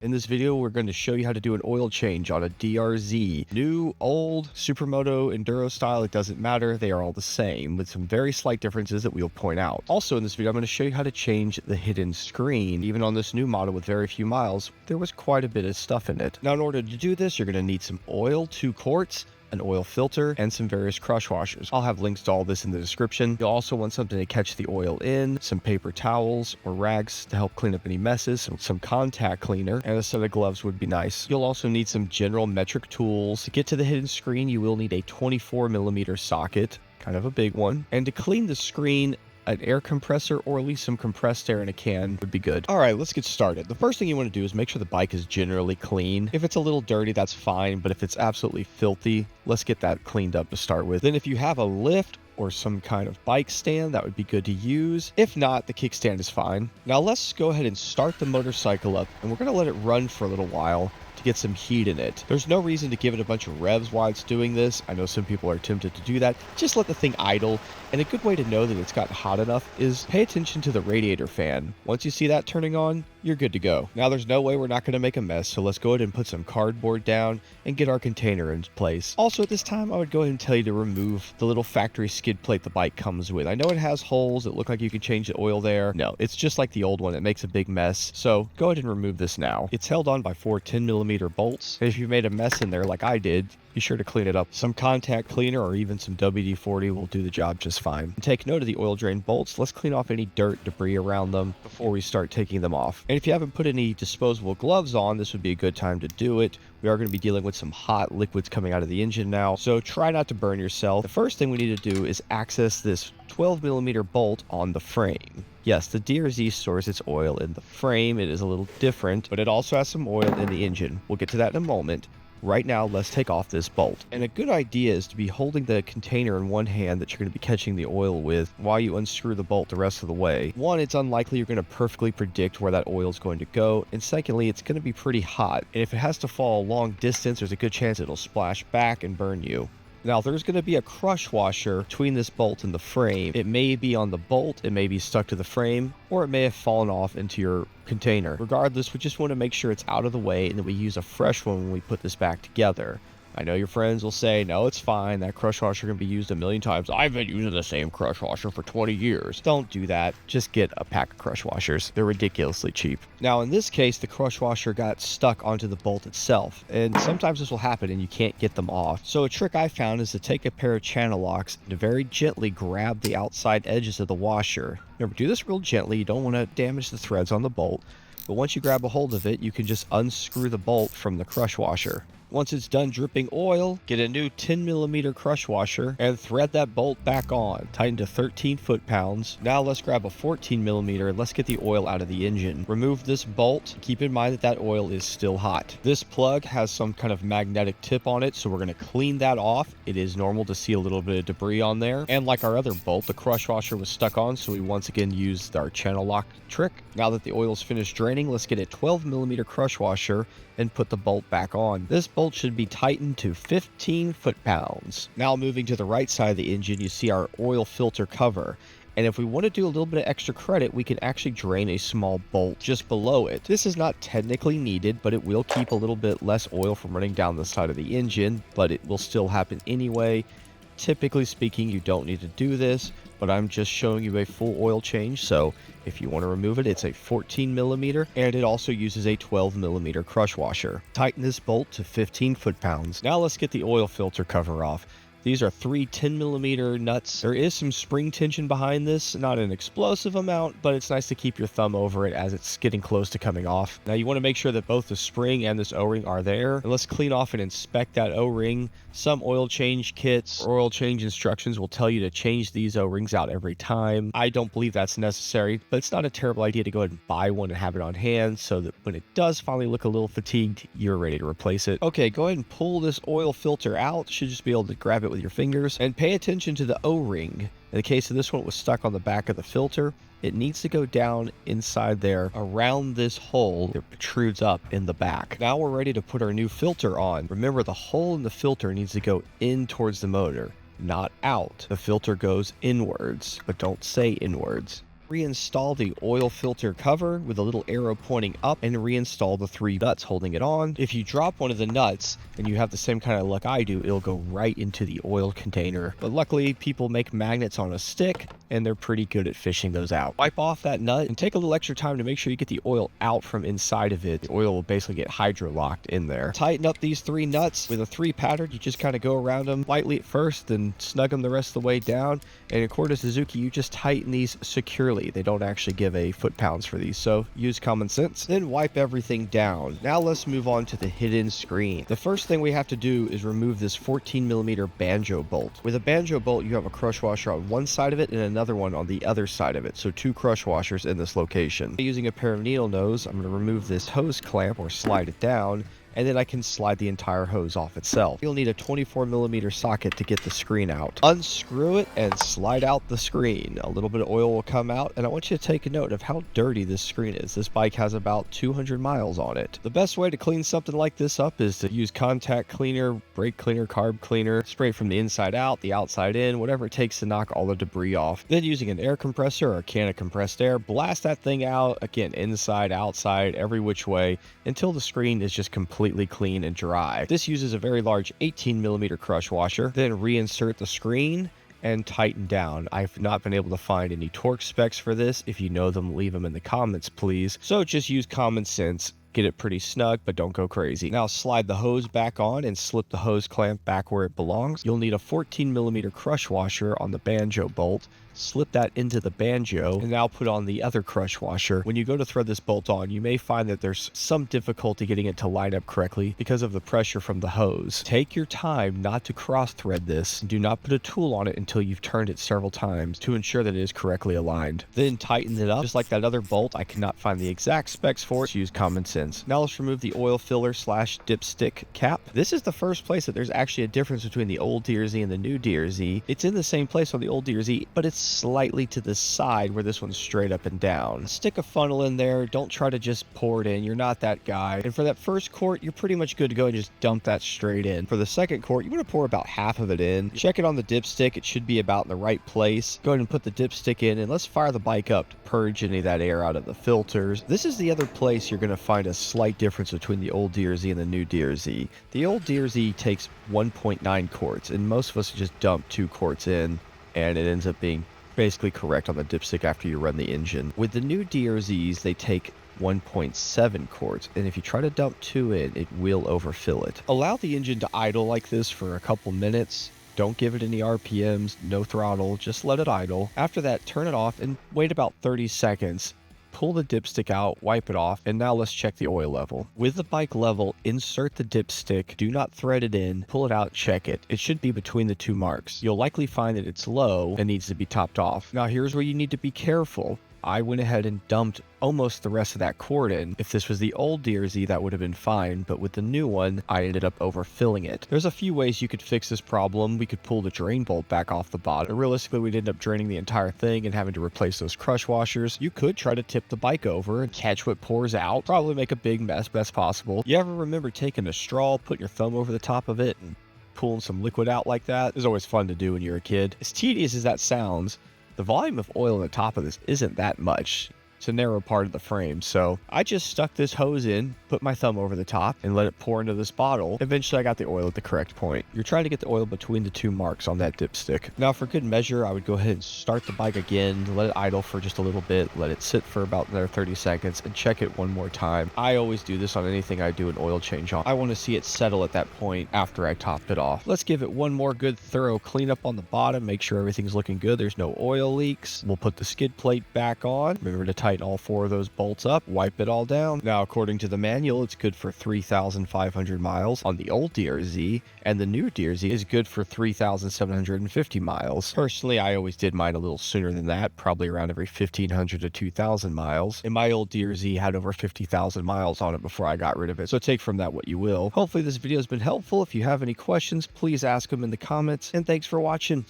In this video, we're going to show you how to do an oil change on a DR-Z. New, old, Supermoto, Enduro style, it doesn't matter. They are all the same with some very slight differences that we'll point out. Also in this video, I'm going to show you how to change the hidden screen. Even on this new model with very few miles, there was quite a bit of stuff in it. Now in order to do this, you're going to need some oil, 2 quarts, an oil filter, and some various crush washers. I'll have links to all this in the description. You'll also want something to catch the oil in, some paper towels or rags to help clean up any messes, some contact cleaner, and a set of gloves would be nice. You'll also need some general metric tools. To get to the hidden screen, you will need a 24mm socket, kind of a big one. And to clean the screen, an air compressor or at least some compressed air in a can would be good. All right, let's get started. The first thing you want to do is make sure the bike is generally clean. If it's a little dirty, that's fine, but if it's absolutely filthy, let's get that cleaned up to start with. Then if you have a lift or some kind of bike stand, that would be good to use. If not, the kickstand is fine. Now let's go ahead and start the motorcycle up, and we're going to let it run for a little while to get some heat in it. There's no reason to give it a bunch of revs while it's doing this. I know some people are tempted to do that. Just let the thing idle. And a good way to know that it's gotten hot enough is pay attention to the radiator fan. Once you see that turning on, you're good to go. Now there's no way we're not going to make a mess, so let's go ahead and put some cardboard down and get our container in place. Also at this time, I would go ahead and tell you to remove the little factory skid plate the bike comes with. I know it has holes that look like you can change the oil there. No, it's just like the old one. It makes a big mess. So go ahead and remove this now. It's held on by 4 10mm bolts. And if you made a mess in there like I did, be sure to clean it up. Some contact cleaner or even some WD-40 will do the job just fine. And take note of the oil drain bolts. Let's clean off any dirt, debris around them before we start taking them off. And if you haven't put any disposable gloves on, this would be a good time to do it. We are going to be dealing with some hot liquids coming out of the engine now, so try not to burn yourself. The first thing we need to do is access this 12mm bolt on the frame. Yes, the DR-Z stores its oil in the frame. It is a little different, but it also has some oil in the engine. We'll get to that in a moment. Right now, let's take off this bolt. And a good idea is to be holding the container in one hand that you're going to be catching the oil with while you unscrew the bolt the rest of the way. One, it's unlikely you're going to perfectly predict where that oil is going to go. And secondly, it's going to be pretty hot. And if it has to fall a long distance, there's a good chance it'll splash back and burn you. Now, there's going to be a crush washer between this bolt and the frame. It may be on the bolt, it may be stuck to the frame, or it may have fallen off into your container. Regardless, we just want to make sure it's out of the way and that we use a fresh one when we put this back together. I know your friends will say, no, it's fine. That crush washer can be used a million times. I've been using the same crush washer for 20 years. Don't do that. Just get a pack of crush washers. They're ridiculously cheap. Now, in this case, the crush washer got stuck onto the bolt itself. And sometimes this will happen and you can't get them off. So a trick I found is to take a pair of channel locks and to very gently grab the outside edges of the washer. Remember, do this real gently. You don't want to damage the threads on the bolt. But once you grab a hold of it, you can just unscrew the bolt from the crush washer. Once it's done dripping oil, get a new 10mm crush washer and thread that bolt back on. Tighten to 13 foot-pounds. Now let's grab a 14mm and let's get the oil out of the engine. Remove this bolt. Keep in mind that that oil is still hot. This plug has some kind of magnetic tip on it, so we're going to clean that off. It is normal to see a little bit of debris on there. And like our other bolt, the crush washer was stuck on, so we once again used our channel lock trick. Now that the oil's finished draining, let's get a 12mm crush washer and put the bolt back on. This bolt should be tightened to 15 foot-pounds. Now moving to the right side of the engine, you see our oil filter cover. And if we want to do a little bit of extra credit, we can actually drain a small bolt just below it. This is not technically needed, but it will keep a little bit less oil from running down the side of the engine, but it will still happen anyway. Typically speaking, you don't need to do this, but I'm just showing you a full oil change, so if you want to remove it, it's a 14mm, and it also uses a 12mm crush washer. Tighten this bolt to 15 foot-pounds. Now let's get the oil filter cover off. These are 3 10mm nuts. There is some spring tension behind this, not an explosive amount, but it's nice to keep your thumb over it as it's getting close to coming off. Now you want to make sure that both the spring and this O-ring are there. And let's clean off and inspect that O-ring. Some oil change kits or oil change instructions will tell you to change these O-rings out every time. I don't believe that's necessary, but it's not a terrible idea to go ahead and buy one and have it on hand so that when it does finally look a little fatigued, you're ready to replace it. Okay, go ahead and pull this oil filter out. Should just be able to grab it with your fingers, and pay attention to the O-ring. In the case of this one, it was stuck on the back of the filter. It needs to go down inside there around this hole that protrudes up in the back. Now we're ready to put our new filter on. Remember, the hole in the filter needs to go in towards the motor, not out. The filter goes inwards, but don't say inwards. Reinstall the oil filter cover with a little arrow pointing up and reinstall the 3 nuts holding it on. If you drop one of the nuts and you have the same kind of luck I do, it'll go right into the oil container. But luckily, people make magnets on a stick and they're pretty good at fishing those out. Wipe off that nut and take a little extra time to make sure you get the oil out from inside of it. The oil will basically get hydro locked in there. Tighten up these 3 nuts with a 3 pattern. You just kind of go around them lightly at first, then snug them the rest of the way down. And according to Suzuki, you just tighten these securely. They don't actually give a foot-pounds for these, so use common sense. Then wipe everything down. Now let's move on to the hidden screen. The first thing we have to do is remove this 14mm banjo bolt. With a banjo bolt, you have a crush washer on one side of it and another one on the other side of it, so 2 crush washers in this location. Using a pair of needle nose, I'm going to remove this hose clamp or slide it down, and then I can slide the entire hose off itself. You'll need a 24mm socket to get the screen out. Unscrew it and slide out the screen. A little bit of oil will come out, and I want you to take a note of how dirty this screen is. This bike has about 200 miles on it. The best way to clean something like this up is to use contact cleaner, brake cleaner, carb cleaner, spray from the inside out, the outside in, whatever it takes to knock all the debris off. Then using an air compressor or a can of compressed air, blast that thing out, again, inside, outside, every which way, until the screen is just completely clean and dry. This uses a very large 18mm crush washer. Then reinsert the screen and tighten down. I've not been able to find any torque specs for this. If you know them, leave them in the comments, please. So just use common sense. Get it pretty snug, but don't go crazy. Now slide the hose back on and slip the hose clamp back where it belongs. You'll need a 14mm crush washer on the banjo bolt. Slip that into the banjo and now put on the other crush washer. When you go to thread this bolt on, you may find that there's some difficulty getting it to line up correctly because of the pressure from the hose. Take your time not to cross thread this. Do not put a tool on it until you've turned it several times to ensure that it is correctly aligned. Then tighten it up. Just like that other bolt, I cannot find the exact specs for it, so use common sense. Now let's remove the oil filler / dipstick cap. This is the first place that there's actually a difference between the old DR-Z and the new DR-Z. It's in the same place on the old DR-Z, but it's slightly to the side where this one's straight up and down. Stick a funnel in there. Don't try to just pour it in. You're not that guy. And for that first quart, you're pretty much good to go and just dump that straight in. For the second quart, you want to pour about half of it in. Check it on the dipstick. It should be about in the right place. Go ahead and put the dipstick in and let's fire the bike up to purge any of that air out of the filters. This is the other place you're going to find a slight difference between the old DR-Z and the new DR-Z. The old DR-Z takes 1.9 quarts and most of us just dump 2 quarts in and it ends up being basically correct on the dipstick after you run the engine. With the new DR-Zs, they take 1.7 quarts, and if you try to dump 2 in, it will overfill it. Allow the engine to idle like this for a couple minutes. Don't give it any RPMs, no throttle, just let it idle. After that, turn it off and wait about 30 seconds. Pull the dipstick out, wipe it off, and now let's check the oil level. With the bike level, insert the dipstick, do not thread it in, pull it out, check it. It should be between the 2 marks. You'll likely find that it's low and needs to be topped off. Now here's where you need to be careful. I went ahead and dumped almost the rest of that quart in. If this was the old DR-Z, that would have been fine, but with the new one, I ended up overfilling it. There's a few ways you could fix this problem. We could pull the drain bolt back off the bottom. Realistically, we'd end up draining the entire thing and having to replace those crush washers. You could try to tip the bike over and catch what pours out. Probably make a big mess, best possible. You ever remember taking a straw, putting your thumb over the top of it, and pulling some liquid out like that? It's always fun to do when you're a kid. As tedious as that sounds, the volume of oil on the top of this isn't that much. It's a narrow part of the frame, so I just stuck this hose in, put my thumb over the top, and let it pour into this bottle. Eventually, I got the oil at the correct point. You're trying to get the oil between the 2 marks on that dipstick. Now, for good measure, I would go ahead and start the bike again, let it idle for just a little bit, let it sit for about another 30 seconds, and check it one more time. I always do this on anything I do an oil change on. I want to see it settle at that point after I topped it off. Let's give it one more good thorough cleanup on the bottom, make sure everything's looking good, there's no oil leaks. We'll put the skid plate back on. Remember to tighten all 4 of those bolts up, wipe it all down. Now, according to the manual, it's good for 3,500 miles on the old DR-Z, and the new DR-Z is good for 3,750 miles. Personally, I always did mine a little sooner than that, probably around every 1,500 to 2,000 miles. And my old DR-Z had over 50,000 miles on it before I got rid of it, so take from that what you will. Hopefully this video has been helpful. If you have any questions, please ask them in the comments, and thanks for watching.